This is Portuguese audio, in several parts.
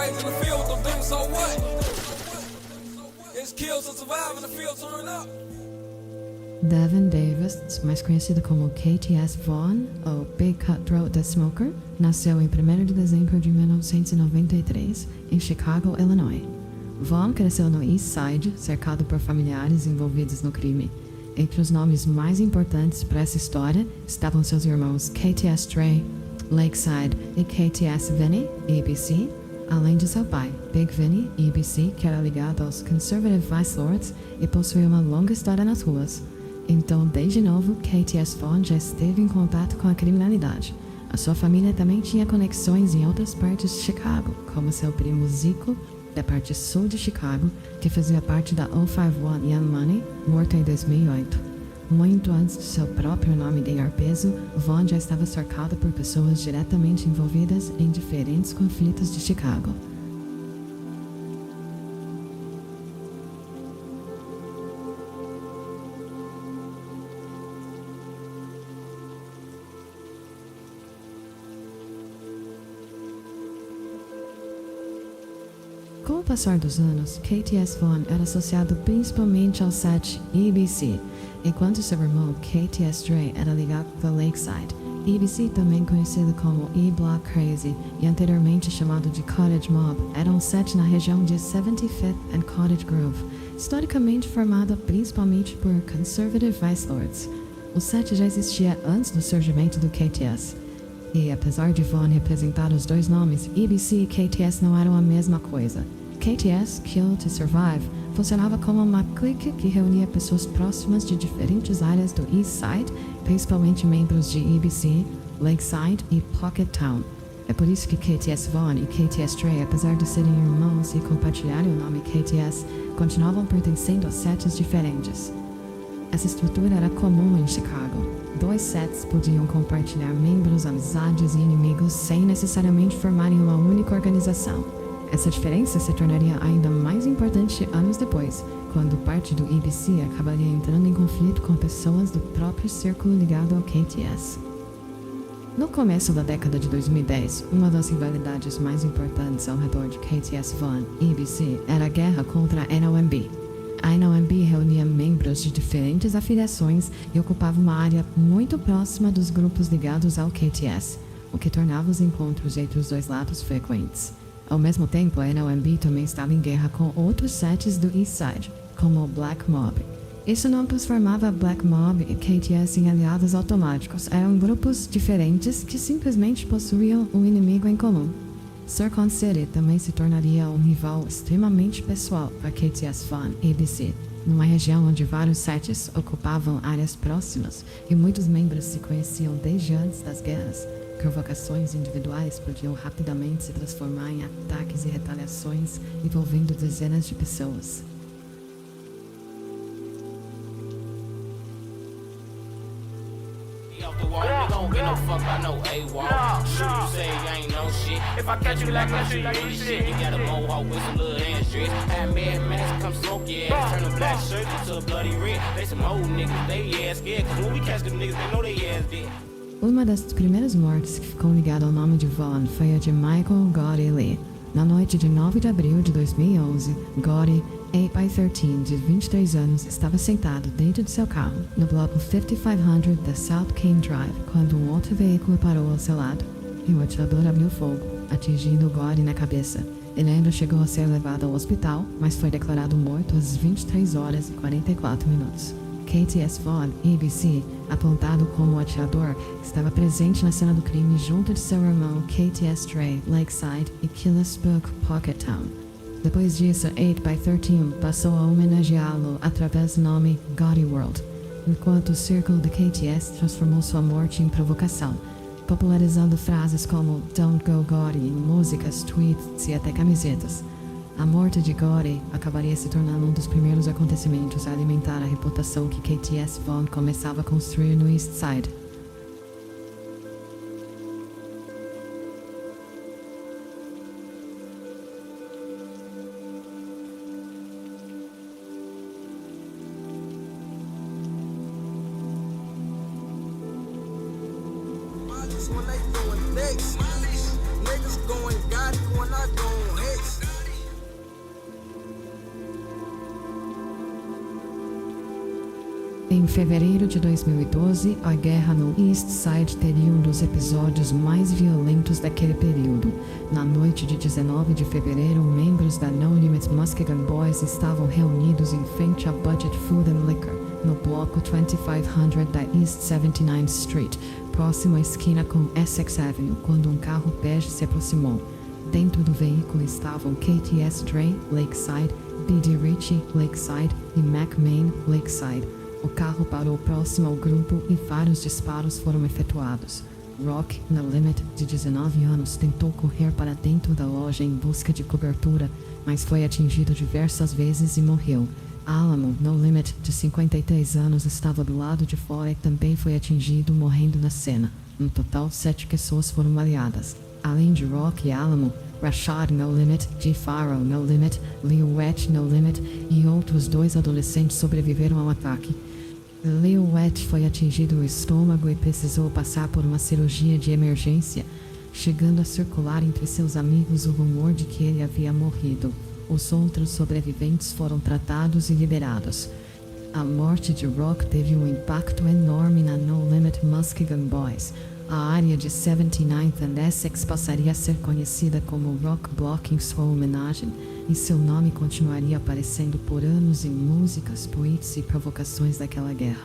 guys in the field with them things, so what? It's kills to survive in the field, turn up. Devin Davis, mais conhecido como KTS Vaughn, ou Big Cutthroat the Smoker, nasceu em 1º de dezembro de 1993, em Chicago, Illinois. Vaughn cresceu no East Side, cercado por familiares envolvidos no crime. Entre os nomes mais importantes para essa história estavam seus irmãos KTS Dre, Lakeside e KTS Vinny, EBC, além de seu pai, Big Vinny, EBC, que era ligado aos Conservative Vice Lords e possuía uma longa história nas ruas. Então, desde novo, KTS Vaughn já esteve em contato com a criminalidade. A sua família também tinha conexões em outras partes de Chicago, como seu primo Zico, da parte sul de Chicago, que fazia parte da 051 Young Money, morto em 2008. Muito antes de seu próprio nome ganhar peso, Vaughn já estava cercado por pessoas diretamente envolvidas em diferentes conflitos de Chicago. Com o passar dos anos, KTS Vaughn era associado principalmente ao set EBC, enquanto seu irmão KTS Dre era ligado ao Lakeside. EBC, também conhecido como E-Block Crazy e anteriormente chamado de Cottage Mob, era um set na região de 75th and Cottage Grove, historicamente formado principalmente por Conservative Vice Lords. O set já existia antes do surgimento do KTS. E apesar de Vaughn representar os dois nomes, EBC e KTS não eram a mesma coisa. KTS, Kill to Survive, funcionava como uma clique que reunia pessoas próximas de diferentes áreas do East Side, principalmente membros de EBC, Lakeside e Pocket Town. É por isso que KTS Vaughn e KTS Dre, apesar de serem irmãos e compartilharem o nome KTS, continuavam pertencendo a sets diferentes. Essa estrutura era comum em Chicago. 2 sets podiam compartilhar membros, amizades e inimigos sem necessariamente formarem uma única organização. Essa diferença se tornaria ainda mais importante anos depois, quando parte do EBC acabaria entrando em conflito com pessoas do próprio círculo ligado ao KTS. No começo da década de 2010, uma das rivalidades mais importantes ao redor de KTS Vaughn e EBC era a guerra contra a NOMB. A NOMB reunia membros de diferentes afiliações e ocupava uma área muito próxima dos grupos ligados ao KTS, o que tornava os encontros entre os dois lados frequentes. Ao mesmo tempo, a NOMB também estava em guerra com outros sets do East Side, como o Black Mob. Isso não transformava Black Mob e KTS em aliados automáticos, eram grupos diferentes que simplesmente possuíam um inimigo em comum. Circon City também se tornaria um rival extremamente pessoal para KTS Vaughn e EBC, numa região onde vários sets ocupavam áreas próximas e muitos membros se conheciam desde antes das guerras. Provocações individuais podiam rapidamente se transformar em ataques e retaliações envolvendo dezenas de pessoas. Don't get no fuck by no AWOL. Shoot you say you ain't no shit. If I catch you like that shit, you ain't shit. You got a mohawk with some little ass dreads. Had mad minutes come smoke your ass. Turn a black shirt into a bloody red. They some old niggas, they ass scared. Cause when we catch them niggas, they know they ass dead. Uma das primeiras mortes que ficou ligada ao nome de Vaughn foi a de Michael Gotti Lee. Na noite de 9 de abril de 2011, Gotti, 8x13, de 23 anos, estava sentado dentro de seu carro, no bloco 5500 da South Kane Drive, quando um outro veículo parou ao seu lado, e o atirador abriu fogo, atingindo Gotti na cabeça. Ele ainda chegou a ser levado ao hospital, mas foi declarado morto às 23 horas e 44 minutos. KTS Vaughn, EBC, apontado como o atirador, estava presente na cena do crime junto de seu irmão KTS Dre, Lakeside e Killsbrook, Pocket Town. Depois disso, 8x13 passou a homenageá-lo através do nome Gotti World, enquanto o círculo de KTS transformou sua morte em provocação, popularizando frases como Don't Go Gotti em músicas, tweets e até camisetas. A morte de Gotti acabaria se tornando um dos primeiros acontecimentos a alimentar a reputação que KTS Vaughn começava a construir no East Side. niggas going got it when I go on hits. Em fevereiro de 2012, a guerra no East Side teria um dos episódios mais violentos daquele período. Na noite de 19 de fevereiro, membros da No Limit Muskegon Boys estavam reunidos em frente à Budget Food and Liquor, no bloco 2500 da East 79th Street, próximo à esquina com Essex Avenue, quando um carro bege se aproximou. Dentro do veículo estavam KTS Dre, Lakeside, B.D. Ritchie, Lakeside e Mac Main, Lakeside. O carro parou próximo ao grupo e vários disparos foram efetuados. Rock, No Limit, de 19 anos, tentou correr para dentro da loja em busca de cobertura, mas foi atingido diversas vezes e morreu. Alamo, No Limit, de 53 anos, estava do lado de fora e também foi atingido, morrendo na cena. No total, 7 pessoas foram baleadas. Além de Rock e Alamo, Rashad, No Limit, G. Farrow, No Limit, Leo Wett, No Limit e outros 2 adolescentes sobreviveram ao ataque. Leo Wett foi atingido no estômago e precisou passar por uma cirurgia de emergência, chegando a circular entre seus amigos o rumor de que ele havia morrido. Os outros sobreviventes foram tratados e liberados. A morte de Rock teve um impacto enorme na No Limit Muskegon Boys. A área de 79th and Essex passaria a ser conhecida como Rock Block em sua homenagem, e seu nome continuaria aparecendo por anos em músicas, tweets e provocações daquela guerra.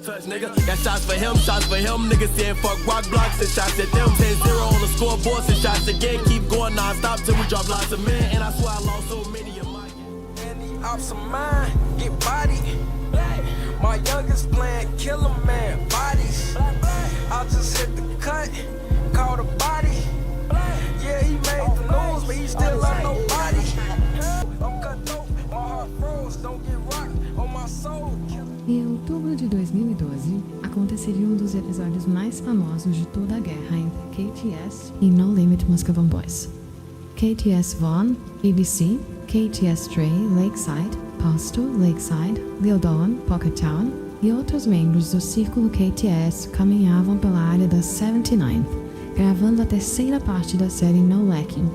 Touch, nigga. Got shots for him, niggas saying fuck rock blocks and shots at them. 10-0 on the scoreboard, and shots again. Keep going non-stop till we drop lots of men. And I swear I lost so many of my. Any ops of mine get bodied. My youngest playing killer man bodies. I just hit the cut, caught a body. Yeah, he made the news, but he still love nobody. I'm cut dope, my heart froze, don't get rocked on my soul. Em outubro de 2012, aconteceria um dos episódios mais famosos de toda a guerra entre KTS e No Limit Muskegon Boys. KTS Vaughn, ABC, KTS Dre, Lakeside, Pasto, Lakeside, Lil Dawn, Pocketown e outros membros do círculo KTS caminhavam pela área da 79th, gravando a terceira parte da série No Lacking,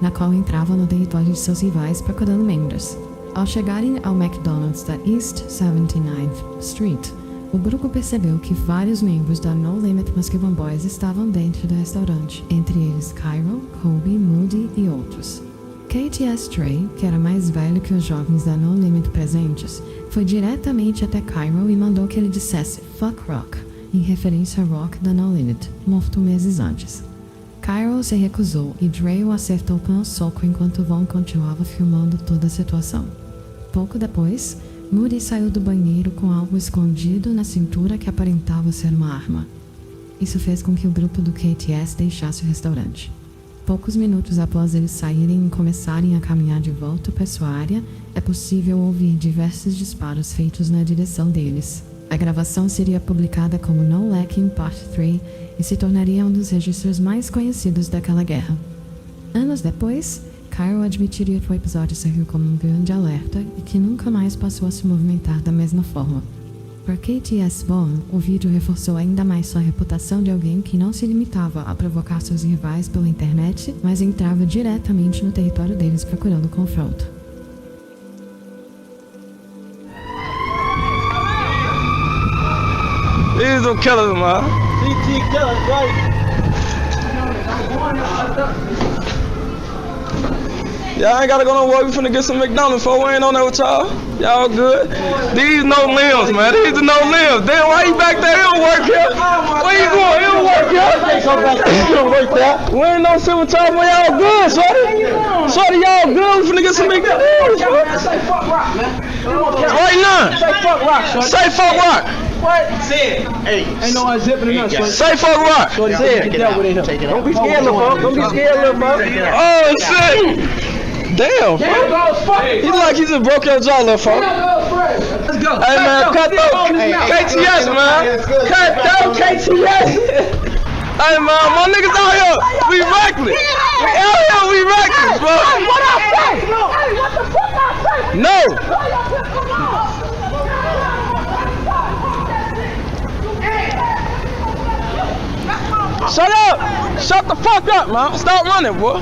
na qual entravam no território de seus rivais procurando membros. Ao chegarem ao McDonald's da East 79th Street, o grupo percebeu que vários membros da No Limit Muskegon Boys estavam dentro do restaurante, entre eles Cairo, Kobe, Moody e outros. KTS Dre, que era mais velho que os jovens da No Limit presentes, foi diretamente até Cairo e mandou que ele dissesse "fuck Rock", em referência a Rock da No Limit, morto meses antes. Cairo se recusou e Dre o acertou com um soco enquanto Vaughn continuava filmando toda a situação. Pouco depois, Moody saiu do banheiro com algo escondido na cintura que aparentava ser uma arma. Isso fez com que o grupo do KTS deixasse o restaurante. Poucos minutos após eles saírem e começarem a caminhar de volta para sua área, é possível ouvir diversos disparos feitos na direção deles. A gravação seria publicada como No Lacking Part 3 e se tornaria um dos registros mais conhecidos daquela guerra. Anos depois, Cairo admitiria que o episódio serviu como um grande alerta e que nunca mais passou a se movimentar da mesma forma. Para KTS Vaughn, o vídeo reforçou ainda mais sua reputação de alguém que não se limitava a provocar seus rivais pela internet, mas entrava diretamente no território deles procurando confronto. Please don't kill him, man. CT killing, right? Y'all ain't gotta go no work. We finna get some McDonald's before we ain't on there with y'all. Y'all good? These no limbs, man. These are no limbs. Damn, why you back there? He don't work here. Where you going? He don't work here. He don't work there. We ain't no shit with y'all, but y'all good, shorty. Shorty, y'all good. We finna get some McDonald's. Say fuck rock, man. Right now. Say fuck rock, shorty. Say fuck rock. What? Say it. Hey. Ain't no unzipping enough, shorty. Say fuck rock. Shorty, say it. Don't be scared, little fuck. Don't be scared, little fuck. Oh, shit. Damn, he like he just broke your jaw, little fuck. Let's go. Hey, man, cut those. KTS, man. Cut those KTS. Hey, man, my niggas out here. We reckless. We out here, we reckless, bro. What I say? Hey, what the fuck I say? No. Shut up. Shut the fuck up, man. Stop running, boy.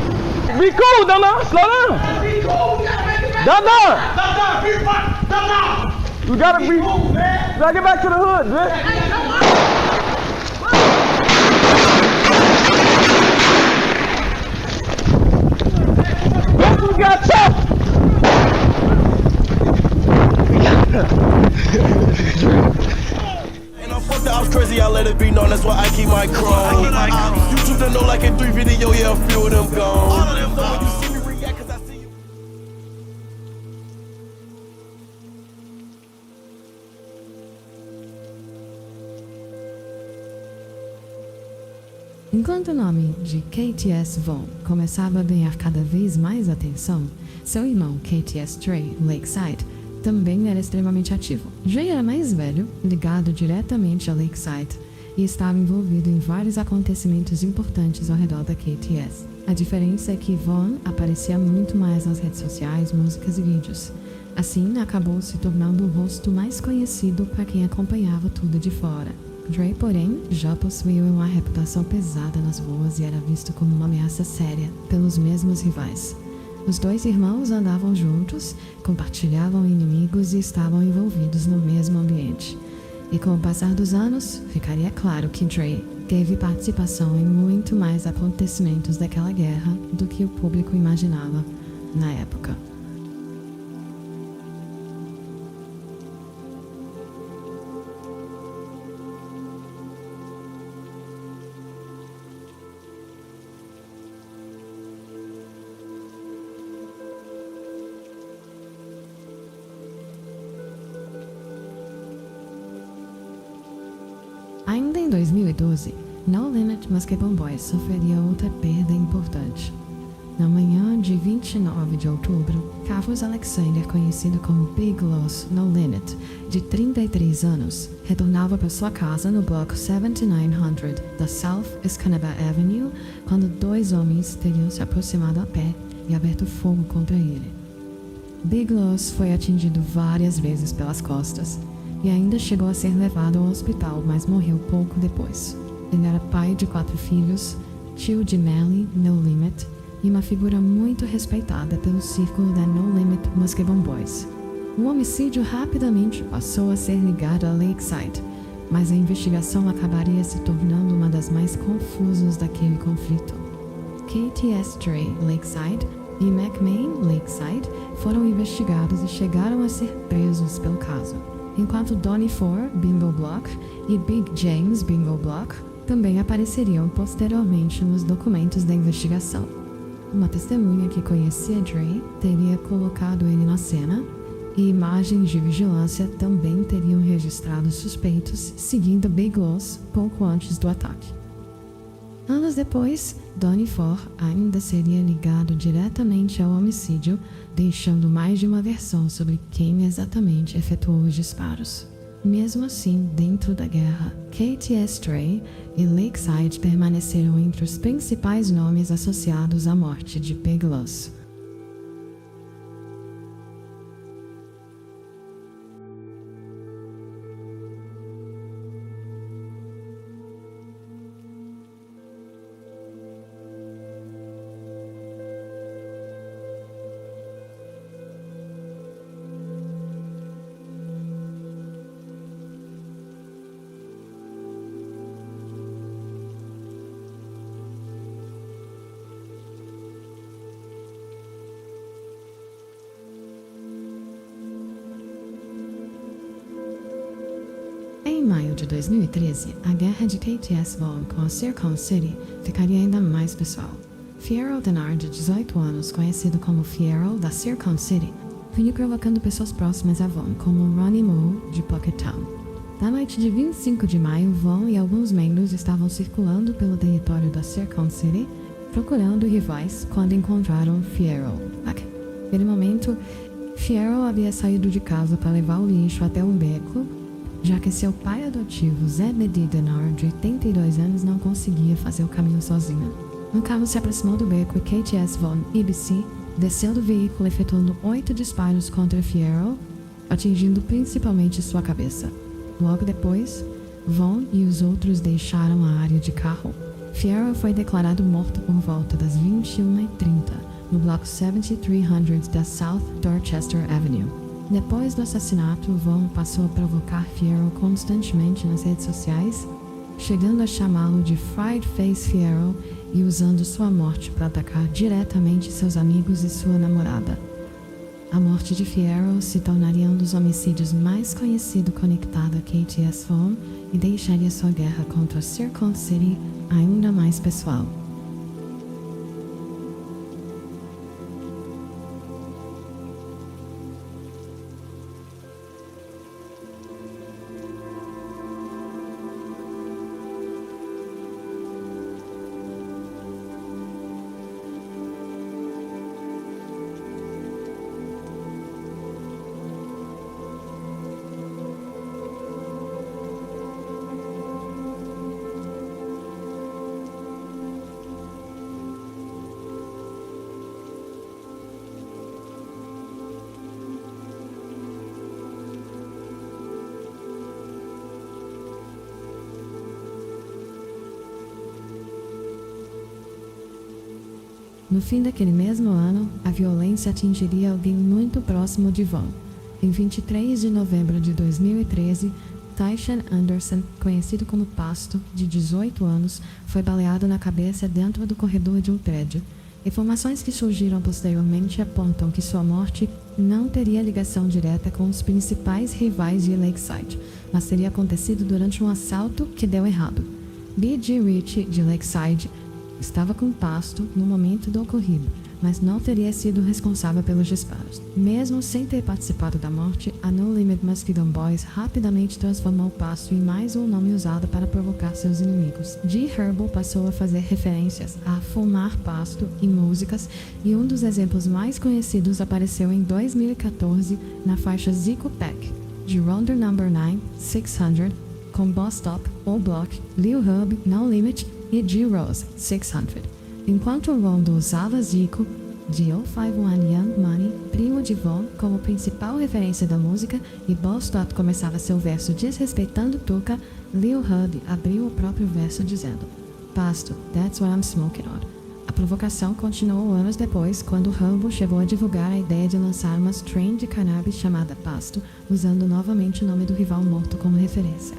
Be cool, Slow down. You gotta be. You gotta get back to the hood, man. You got tough. And I'm fucked up, I was crazy, I let it be known, that's why I keep my chrome. YouTube to know like in 3 video, yeah, a few of them gone. All of them know when you see me react, cause I see you. Enquanto o nome de KTS Vaughn começava a ganhar cada vez mais atenção, seu irmão KTS Dre Lakeside também era extremamente ativo. Dre era mais velho, ligado diretamente a Lakeside, e estava envolvido em vários acontecimentos importantes ao redor da KTS. A diferença é que Vaughn aparecia muito mais nas redes sociais, músicas e vídeos. Assim, acabou se tornando o rosto mais conhecido para quem acompanhava tudo de fora. Dre, porém, já possuía uma reputação pesada nas ruas e era visto como uma ameaça séria pelos mesmos rivais. Os dois irmãos andavam juntos, compartilhavam inimigos e estavam envolvidos no mesmo ambiente. E com o passar dos anos, ficaria claro que Dre teve participação em muito mais acontecimentos daquela guerra do que o público imaginava na época. Ainda em 2012, No Limit Basketball Boys sofreria outra perda importante. Na manhã de 29 de outubro, Carlos Alexander, conhecido como Big Loss No Limit, de 33 anos, retornava para sua casa no bloco 7900 da South Escanaba Avenue quando dois homens teriam se aproximado a pé e aberto fogo contra ele. Big Loss foi atingido várias vezes pelas costas e ainda chegou a ser levado ao hospital, mas morreu pouco depois. Ele era pai de 4 filhos, tio de Melly No Limit e uma figura muito respeitada pelo círculo da No Limit Basketball Boys. O homicídio rapidamente passou a ser ligado a Lakeside, mas a investigação acabaria se tornando uma das mais confusas daquele conflito. KTS Dre Lakeside e McMahon Lakeside foram investigados e chegaram a ser presos pelo caso, enquanto Donnie Ford Bingo Block e Big James Bingo Block também apareceriam posteriormente nos documentos da investigação. Uma testemunha que conhecia Dre teria colocado ele na cena, e imagens de vigilância também teriam registrado suspeitos seguindo Big Loss pouco antes do ataque. Anos depois, Donnie Ford ainda seria ligado diretamente ao homicídio, deixando mais de uma versão sobre quem exatamente efetuou os disparos. Mesmo assim, dentro da guerra, KTS Dre e Lakeside permaneceram entre os principais nomes associados à morte de Big Loss. maio de 2013, a guerra de KTS Von com a Circon City ficaria ainda mais pessoal. Fierro Denard, de 18 anos, conhecido como Fierro da Circon City, vinha provocando pessoas próximas a Von, como Ronnie Moore, de Pocket Town. Na noite de 25 de maio, Von e alguns membros estavam circulando pelo território da Circon City, procurando rivais, quando encontraram Fierro. Naquele momento, Fierro havia saído de casa para levar o lixo até um beco, já que seu pai adotivo, Zed Medi Denard, de 82 anos, não conseguia fazer o caminho sozinho. Um carro se aproximou do beco e KTS Von EBC desceu do veículo efetuando 8 disparos contra Fierro, atingindo principalmente sua cabeça. Logo depois, Von e os outros deixaram a área de carro. Fierro foi declarado morto por volta das 21h30, no bloco 7300 da South Dorchester Avenue. Depois do assassinato, Von passou a provocar Fierro constantemente nas redes sociais, chegando a chamá-lo de Fried Face Fierro e usando sua morte para atacar diretamente seus amigos e sua namorada. A morte de Fierro se tornaria um dos homicídios mais conhecidos conectado a KTS Von e deixaria sua guerra contra a Circon City ainda mais pessoal. No fim daquele mesmo ano, a violência atingiria alguém muito próximo de Von. Em 23 de novembro de 2013, Tyshan Anderson, conhecido como Pasto, de 18 anos, foi baleado na cabeça dentro do corredor de um prédio. Informações que surgiram posteriormente apontam que sua morte não teria ligação direta com os principais rivais de Lakeside, mas teria acontecido durante um assalto que deu errado. B.G. Ritchie, de Lakeside, estava com Pasto no momento do ocorrido, mas não teria sido responsável pelos disparos. Mesmo sem ter participado da morte, a No Limit Muskegon Boys rapidamente transformou Pasto em mais um nome usado para provocar seus inimigos. D-Herbo passou a fazer referências a fumar pasto em músicas, e um dos exemplos mais conhecidos apareceu em 2014 na faixa Zico Pack, de Rounder No. 9, 600, com Boss Top, O-Block, Lil Hub, No Limit e G-Rose, 600. Enquanto Rondo usava Zico, de 051 Young Money, primo de Von, como principal referência da música, e Boss Top começava seu verso desrespeitando Tuca, Lil Hub abriu o próprio verso dizendo: Pasto, that's what I'm smoking on. A provocação continuou anos depois, quando Rambo chegou a divulgar a ideia de lançar uma strain de cannabis chamada Pasto, usando novamente o nome do rival morto como referência.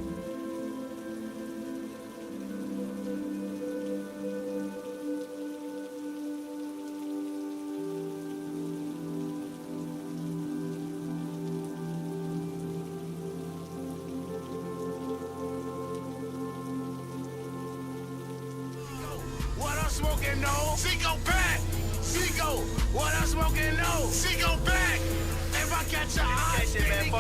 Smoking no, Zico back, Zico. What I'm smoking no, Zico back. If I catch a eye, then he go.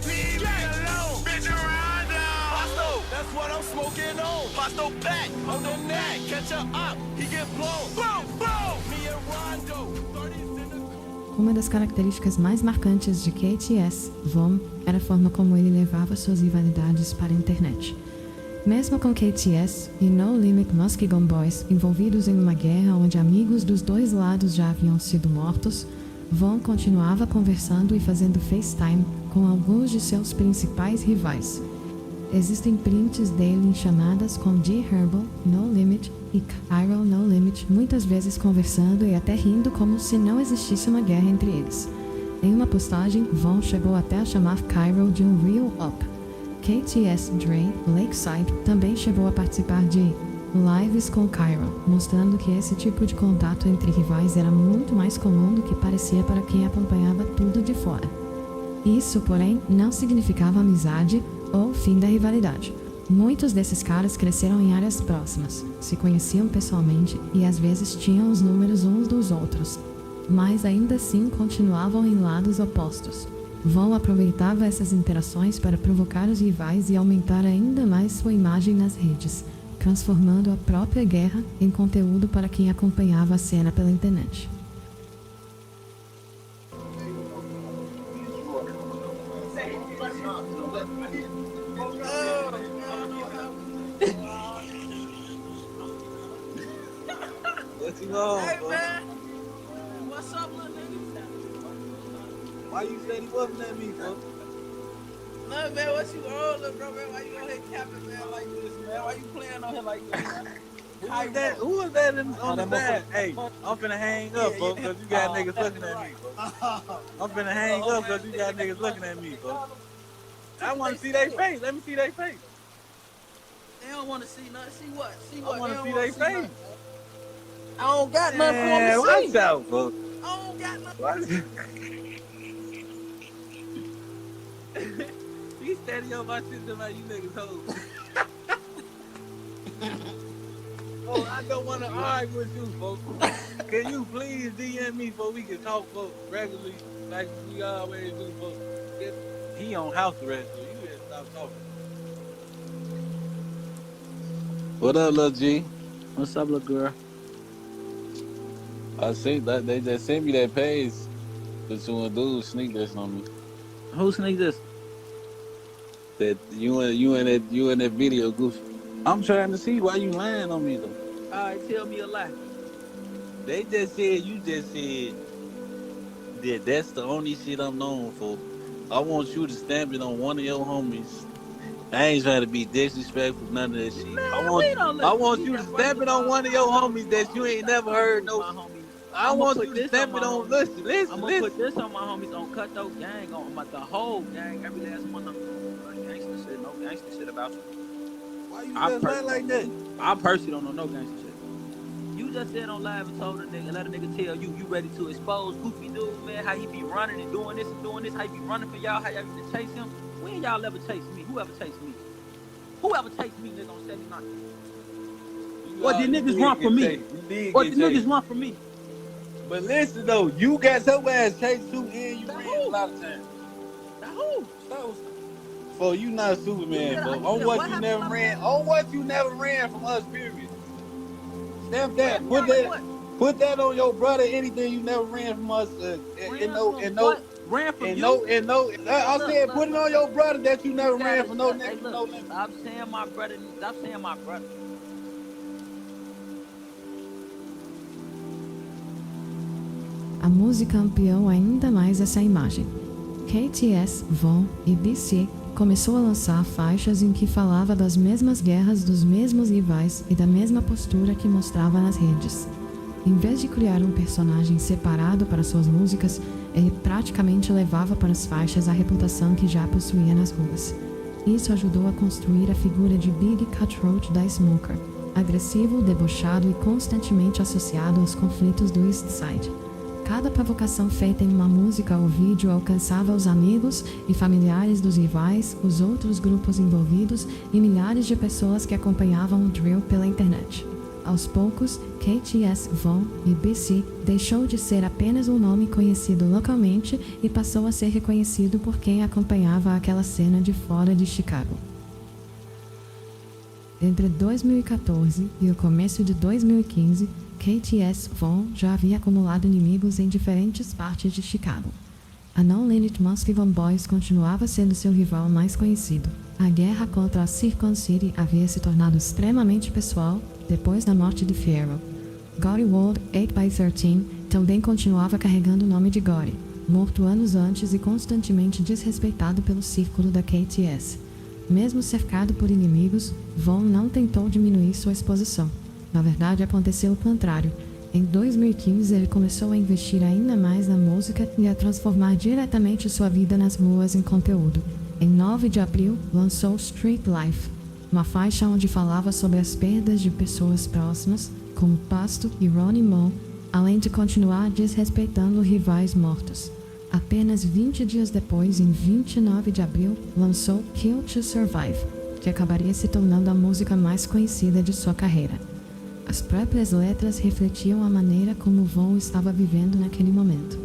Leave me alone, bitch around now. Pasto, that's what I'm smoking on. Pasto back on the neck, catch her up, he get blown. Boom, boom. Me and Rondo, 30s in the. Uma das características mais marcantes de KTS Von era a forma como ele levava suas rivalidades para a internet. Mesmo com KTS e No Limit Muskegon Boys envolvidos em uma guerra onde amigos dos dois lados já haviam sido mortos, Von continuava conversando e fazendo FaceTime com alguns de seus principais rivais. Existem prints dele em chamadas com D-Herbo, No Limit e Cairo No Limit, muitas vezes conversando e até rindo como se não existisse uma guerra entre eles. Em uma postagem, Von chegou até a chamar Cairo de um real up. KTS Dre, Lakeside, também chegou a participar de lives com Cairo, mostrando que esse tipo de contato entre rivais era muito mais comum do que parecia para quem acompanhava tudo de fora. Isso, porém, não significava amizade ou fim da rivalidade. Muitos desses caras cresceram em áreas próximas, se conheciam pessoalmente e às vezes tinham os números uns dos outros, mas ainda assim continuavam em lados opostos. Von aproveitava essas interações para provocar os rivais e aumentar ainda mais sua imagem nas redes, transformando a própria guerra em conteúdo para quem acompanhava a cena pela internet. Hey man, what's up, little nigga? Why you said he wasn't at me, bro? No, man, what you on, little bro, man? Why you on here capping, man, like this, man? Why you playing on here like this, man? Who was that on the side? Hey, I'm finna hang up, bro, because you got niggas looking at me, bro. I'm finna hang up because you got niggas looking at me, bro. I want to see their face. Let me see their face. They don't want to see nothing. See what? See what? I want to see their face. I don't got nothing for them to see. Watch out, bro. I don't got nothing. He steady on my shit like you niggas hoes. Oh, I don't want to argue with you, folks. Can you please DM me so we can talk, folks, regularly, like we always do, folks? He on house arrest, so you better stop talking. What up, little G? What's up, little girl? I see that they just sent me that page that you and dude sneak this on me. Who sneak this? That you in that video, Goofy. I'm trying to see why you lying on me though. Alright, tell me a lie. They just said you just said that that's the only shit I'm known for. I want you to stamp it on one of your homies. I ain't trying to be disrespectful, none of that shit. Man, I want you to stamp it on one of your homies that you ain't never heard no. I want you to stamp it on. Listen. I'm gonna put this on my homies on Cutthroat Gang, on the whole gang, every last one of them. Gangsta shit, no gangsta shit about you. Why you just lie like that? I personally don't know no gangsta shit. You just said on live and told a nigga, let a nigga tell you ready to expose Goofy dude, man, how he be running and doing this, how he be running for y'all, how y'all used to chase him. When y'all ever chase me? Whoever chased me? Whoever chased me, nigga, on 79. Or did niggas run from me? Or did niggas run from me? But listen though, you got your ass chased too, and you ran a lot of times. Now who? So you not Superman, bro. On what you never ran. On what you never ran from us, period. Stamp that. Put that on your brother. Anything you never ran from us. Ran from you? I said put it on your brother that you never ran from no nigga. No nigga. Stop saying my brother. Stop saying my brother. A música ampliou ainda mais essa imagem. KTS, Von e BC começou a lançar faixas em que falava das mesmas guerras, dos mesmos rivais e da mesma postura que mostrava nas redes. Em vez de criar um personagem separado para suas músicas, ele praticamente levava para as faixas a reputação que já possuía nas ruas. Isso ajudou a construir a figura de Big Cutthroat da Smoker, agressivo, debochado e constantemente associado aos conflitos do East Side. Cada provocação feita em uma música ou vídeo alcançava os amigos e familiares dos rivais, os outros grupos envolvidos e milhares de pessoas que acompanhavam o drill pela internet. Aos poucos, KTS, Von e BC deixou de ser apenas um nome conhecido localmente e passou a ser reconhecido por quem acompanhava aquela cena de fora de Chicago. Entre 2014 e o começo de 2015, KTS, Von já havia acumulado inimigos em diferentes partes de Chicago. A No Limit Muskegon Boys continuava sendo seu rival mais conhecido. A guerra contra a Circon City havia se tornado extremamente pessoal depois da morte de Fierro. Gory World 8x13 também continuava carregando o nome de Gory, morto anos antes e constantemente desrespeitado pelo círculo da KTS. Mesmo cercado por inimigos, Von não tentou diminuir sua exposição. Na verdade, aconteceu o contrário. Em 2015, ele começou a investir ainda mais na música e a transformar diretamente sua vida nas ruas em conteúdo. Em 9 de abril, lançou Street Life, uma faixa onde falava sobre as perdas de pessoas próximas, como Pasto e Ronnie Mo, além de continuar desrespeitando rivais mortos. Apenas 20 dias depois, em 29 de abril, lançou Kill to Survive, que acabaria se tornando a música mais conhecida de sua carreira. As próprias letras refletiam a maneira como Von estava vivendo naquele momento.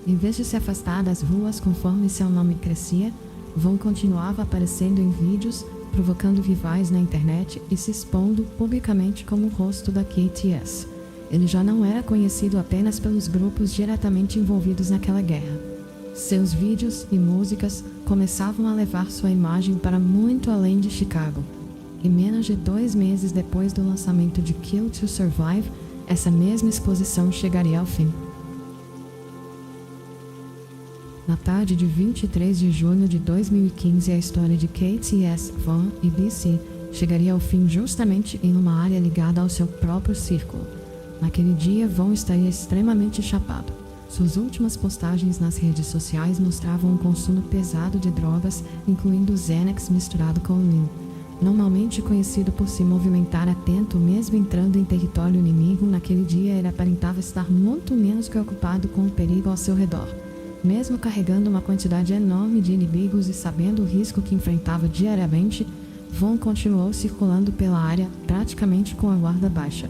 Em vez de se afastar das ruas conforme seu nome crescia, Von continuava aparecendo em vídeos, provocando rivais na internet e se expondo publicamente como o rosto da KTS. Ele já não era conhecido apenas pelos grupos diretamente envolvidos naquela guerra. Seus vídeos e músicas começavam a levar sua imagem para muito além de Chicago. E menos de 2 meses depois do lançamento de Kill to Survive, essa mesma exposição chegaria ao fim. Na tarde de 23 de junho de 2015, a história de KTS, Von e BC chegaria ao fim justamente em uma área ligada ao seu próprio círculo. Naquele dia, Von estaria extremamente chapado. Suas últimas postagens nas redes sociais mostravam um consumo pesado de drogas, incluindo Xanax misturado com Lean. Normalmente conhecido por se movimentar atento mesmo entrando em território inimigo, naquele dia ele aparentava estar muito menos preocupado com o perigo ao seu redor. Mesmo carregando uma quantidade enorme de inimigos e sabendo o risco que enfrentava diariamente, Von continuou circulando pela área praticamente com a guarda baixa.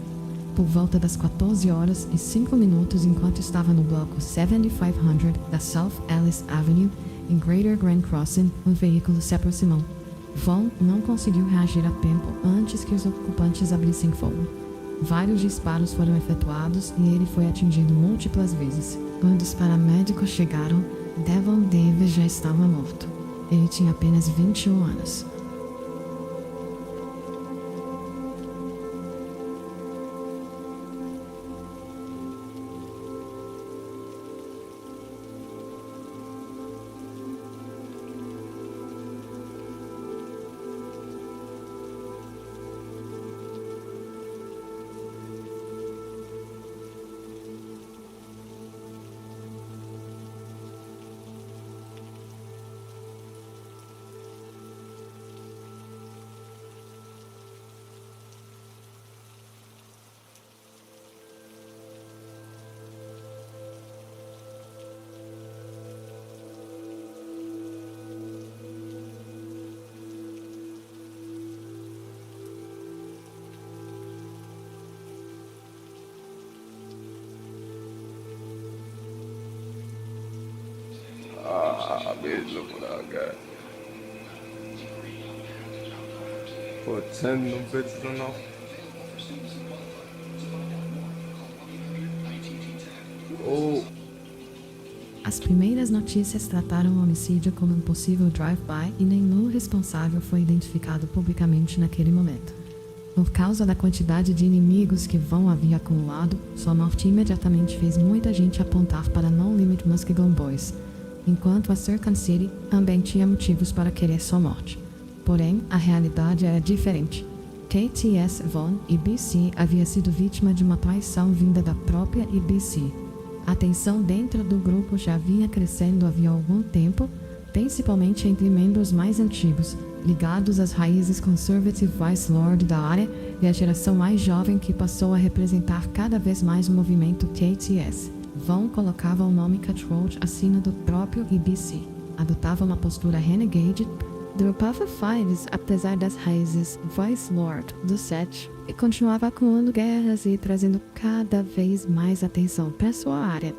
Por volta das 14 horas e 5 minutos, enquanto estava no bloco 7500 da South Ellis Avenue, em Greater Grand Crossing, um veículo se aproximou. Von não conseguiu reagir a tempo antes que os ocupantes abrissem fogo. Vários disparos foram efetuados e ele foi atingido múltiplas vezes. Quando os paramédicos chegaram, Devon Davis já estava morto. Ele tinha apenas 21 anos. Bitch, look what I got. Put 10 of them bitches in there. Oh. As primeiras notícias trataram o homicídio como um possível drive-by e nenhum responsável foi identificado publicamente naquele momento. Por causa da quantidade de inimigos que Von havia acumulado, sua morte imediatamente fez muita gente apontar para No Limit Muskegon Boys, enquanto a Circuit City também tinha motivos para querer sua morte. Porém, a realidade era diferente. KTS, Von e BC havia sido vítima de uma traição vinda da própria EBC. A tensão dentro do grupo já vinha crescendo havia algum tempo, principalmente entre membros mais antigos, ligados às raízes conservative Vice Lord da área e a geração mais jovem que passou a representar cada vez mais o movimento KTS. Von colocava o nome Cutthroat acima do próprio EBC. Adotava uma postura renegade, dropava files apesar das raízes Vice Lord do set e continuava acumulando guerras e trazendo cada vez mais atenção para sua área.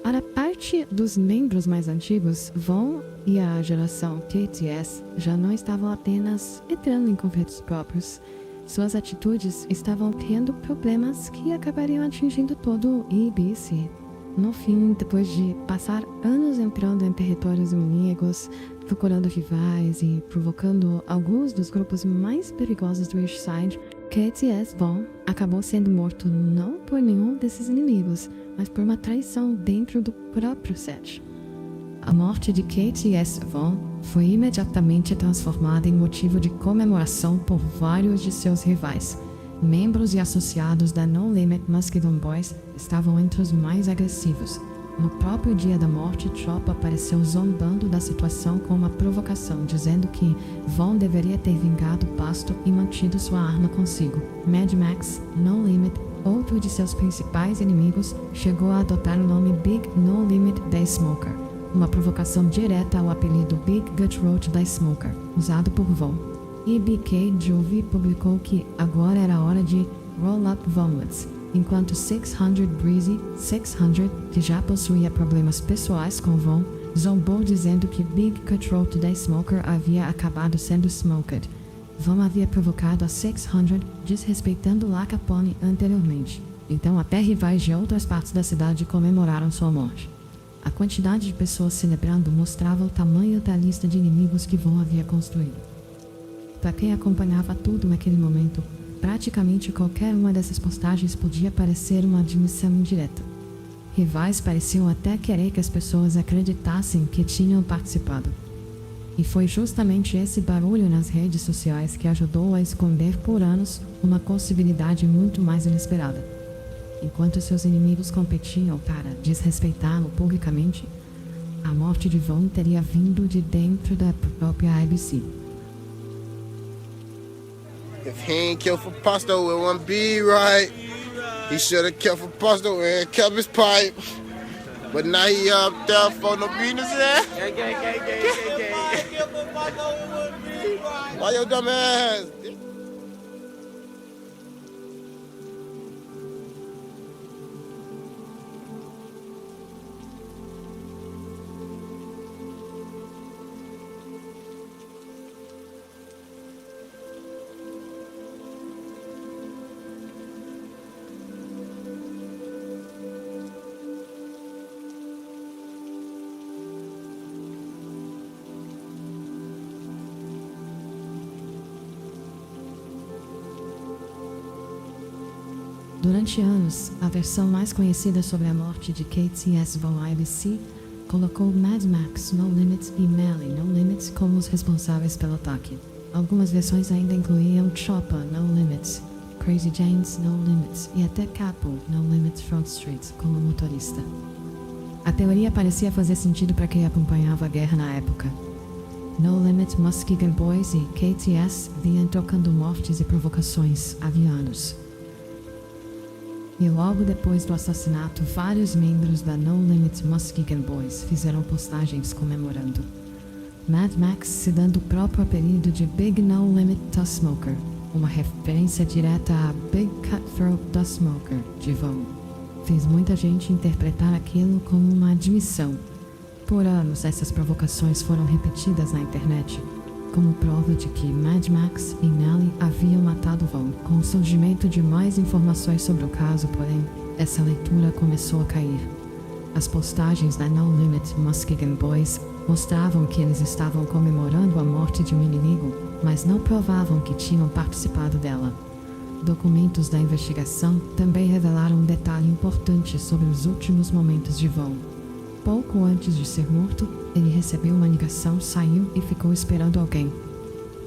Para parte dos membros mais antigos, Von e a geração KTS já não estavam apenas entrando em conflitos próprios. Suas atitudes estavam criando problemas que acabariam atingindo todo o EBC. No fim, depois de passar anos entrando em territórios inimigos, procurando rivais e provocando alguns dos grupos mais perigosos do East Side, KTS Von acabou sendo morto não por nenhum desses inimigos, mas por uma traição dentro do próprio set. A morte de KTS Von foi imediatamente transformada em motivo de comemoração por vários de seus rivais. Membros e associados da No Limit Muskegon Boys estavam entre os mais agressivos. No próprio dia da morte, Chop apareceu zombando da situação com uma provocação, dizendo que Von deveria ter vingado o pasto e mantido sua arma consigo. Mad Max, No Limit, ou outro de seus principais inimigos, chegou a adotar o nome Big No Limit The Smoker, uma provocação direta ao apelido Big Cutthroat The Smoker, usado por Von. E BK Jovi publicou que agora era hora de Roll Up Vonlets, enquanto 600 Breezy 600, que já possuía problemas pessoais com Von, zombou dizendo que Big Cutthroat The Smoker havia acabado sendo smoked. Von havia provocado a 600, desrespeitando La Capone anteriormente. Então até rivais de outras partes da cidade comemoraram sua morte. A quantidade de pessoas celebrando mostrava o tamanho da lista de inimigos que Von havia construído. Para quem acompanhava tudo naquele momento, praticamente qualquer uma dessas postagens podia parecer uma admissão indireta. Rivais pareciam até querer que as pessoas acreditassem que tinham participado. E foi justamente esse barulho nas redes sociais que ajudou a esconder por anos uma possibilidade muito mais inesperada. Enquanto seus inimigos competiam para desrespeitá-lo publicamente, a morte de Von teria vindo de dentro da própria IBC. If he ain't killed for Pasto, it wouldn't be right. He should have killed for Pasto and kept his pipe. But now he up there for no business. Why your dumb ass? Durante anos, a versão mais conhecida sobre a morte de KTS Von IBC colocou Mad Max, No Limits e Melly, No Limits como os responsáveis pelo ataque. Algumas versões ainda incluíam Choppa, No Limits, Crazy James, No Limits e até Capo, No Limits Front Street como motorista. A teoria parecia fazer sentido para quem acompanhava a guerra na época. No Limit, Muskegon Boys e KTS vinham trocando mortes e provocações havia anos. E logo depois do assassinato, vários membros da No Limit Muskegon Boys fizeram postagens comemorando. Mad Max se dando o próprio apelido de Big No Limit The Smoker, uma referência direta a Big Cutthroat The Smoker, de Von. Fez muita gente interpretar aquilo como uma admissão. Por anos, essas provocações foram repetidas na internet, como prova de que Mad Max e Nelly haviam matado Von. Com o surgimento de mais informações sobre o caso, porém, essa leitura começou a cair. As postagens da No Limit Muskegon Boys mostravam que eles estavam comemorando a morte de um inimigo, mas não provavam que tinham participado dela. Documentos da investigação também revelaram um detalhe importante sobre os últimos momentos de Von. Pouco antes de ser morto, ele recebeu uma ligação, saiu e ficou esperando alguém.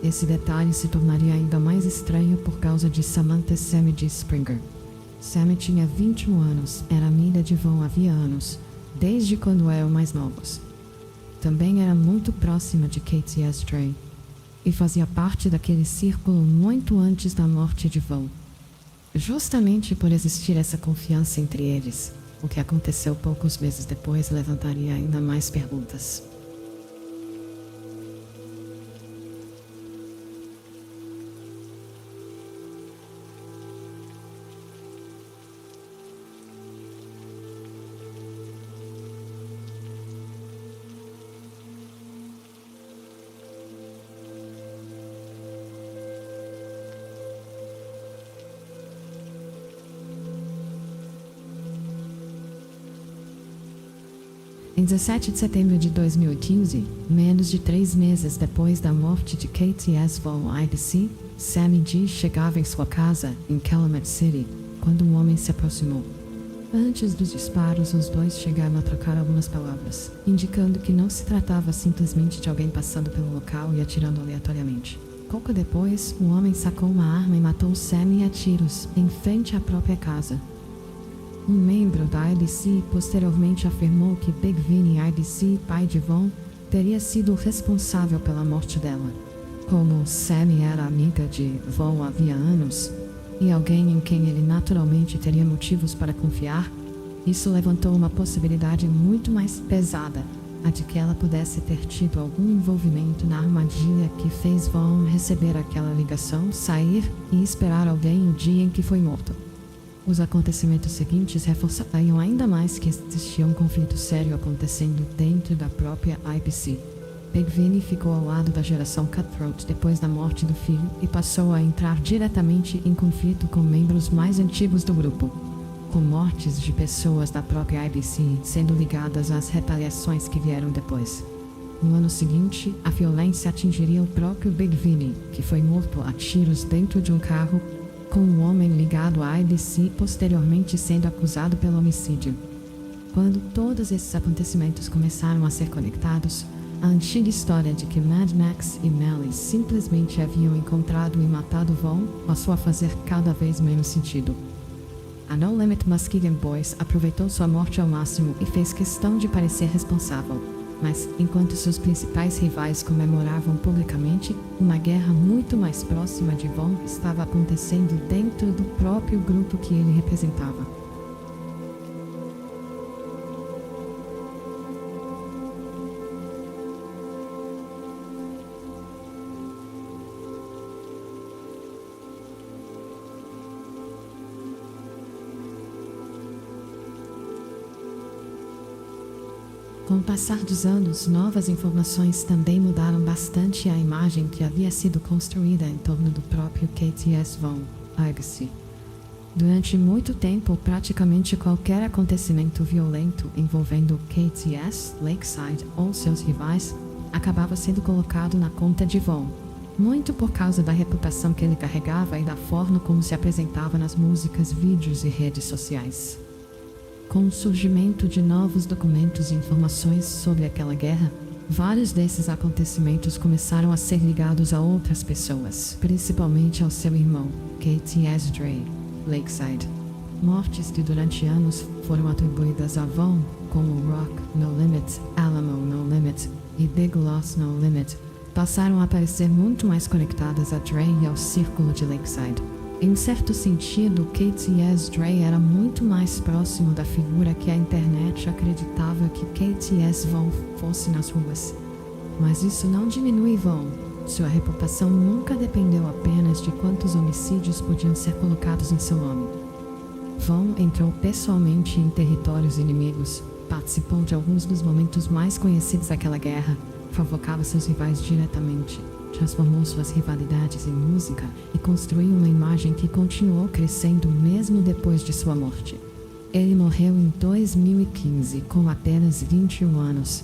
Esse detalhe se tornaria ainda mais estranho por causa de Samantha Sammy G. Springer. Sammy tinha 21 anos, era amiga de Von havia anos, desde quando eram mais novos. Também era muito próxima de KTS Dre, e fazia parte daquele círculo muito antes da morte de Von. Justamente por existir essa confiança entre eles, o que aconteceu poucos meses depois levantaria ainda mais perguntas. Em 17 de setembro de 2015, menos de 3 meses depois da morte de KTS Von IBC, Sammy G chegava em sua casa, em Calumet City, quando um homem se aproximou. Antes dos disparos, os dois chegaram a trocar algumas palavras, indicando que não se tratava simplesmente de alguém passando pelo local e atirando aleatoriamente. Pouco depois, o homem sacou uma arma e matou Sammy a tiros, em frente à própria casa. Um membro da IBC posteriormente afirmou que Big Vinny IBC, pai de Von, teria sido responsável pela morte dela. Como Sammy era amiga de Von havia anos, e alguém em quem ele naturalmente teria motivos para confiar, isso levantou uma possibilidade muito mais pesada, a de que ela pudesse ter tido algum envolvimento na armadilha que fez Vaughn receber aquela ligação, sair e esperar alguém o dia em que foi morto. Os acontecimentos seguintes reforçariam ainda mais que existia um conflito sério acontecendo dentro da própria IBC. Big Vinny ficou ao lado da geração Cutthroat depois da morte do filho e passou a entrar diretamente em conflito com membros mais antigos do grupo, com mortes de pessoas da própria IBC sendo ligadas às retaliações que vieram depois. No ano seguinte, a violência atingiria o próprio Big Vinny, que foi morto a tiros dentro de um carro, com um homem ligado à IBC posteriormente sendo acusado pelo homicídio. Quando todos esses acontecimentos começaram a ser conectados, a antiga história de que Mad Max e Melly simplesmente haviam encontrado e matado Vaughn passou a fazer cada vez menos sentido. A No Limit Muskegon Boys aproveitou sua morte ao máximo e fez questão de parecer responsável, mas enquanto seus principais rivais comemoravam publicamente, uma guerra muito mais próxima de Vaughn estava acontecendo dentro do próprio grupo que ele representava. Com o passar dos anos, novas informações também mudaram bastante a imagem que havia sido construída em torno do próprio KTS Vaughn Legacy. Durante muito tempo, praticamente qualquer acontecimento violento envolvendo o KTS, Lakeside ou seus rivais acabava sendo colocado na conta de Vaughn, muito por causa da reputação que ele carregava e da forma como se apresentava nas músicas, vídeos e redes sociais. Com o surgimento de novos documentos e informações sobre aquela guerra, vários desses acontecimentos começaram a ser ligados a outras pessoas, principalmente ao seu irmão, KTS Dre, Lakeside. Mortes que durante anos foram atribuídas a Vaughn, como Rock No Limit, Alamo No Limit e Big Loss No Limit, passaram a parecer muito mais conectadas a Dre e ao círculo de Lakeside. Em certo sentido, KTS Dre era muito mais próximo da figura que a internet acreditava que KTS Vaughn fosse nas ruas. Mas isso não diminui Vaughn. Sua reputação nunca dependeu apenas de quantos homicídios podiam ser colocados em seu nome. Vaughn entrou pessoalmente em territórios inimigos, participou de alguns dos momentos mais conhecidos daquela guerra, provocava seus rivais diretamente, transformou suas rivalidades em música e construiu uma imagem que continuou crescendo mesmo depois de sua morte. Ele morreu em 2015 com apenas 21 anos,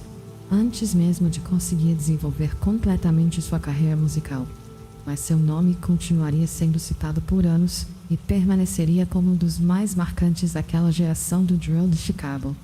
antes mesmo de conseguir desenvolver completamente sua carreira musical. Mas seu nome continuaria sendo citado por anos e permaneceria como um dos mais marcantes daquela geração do drill de Chicago.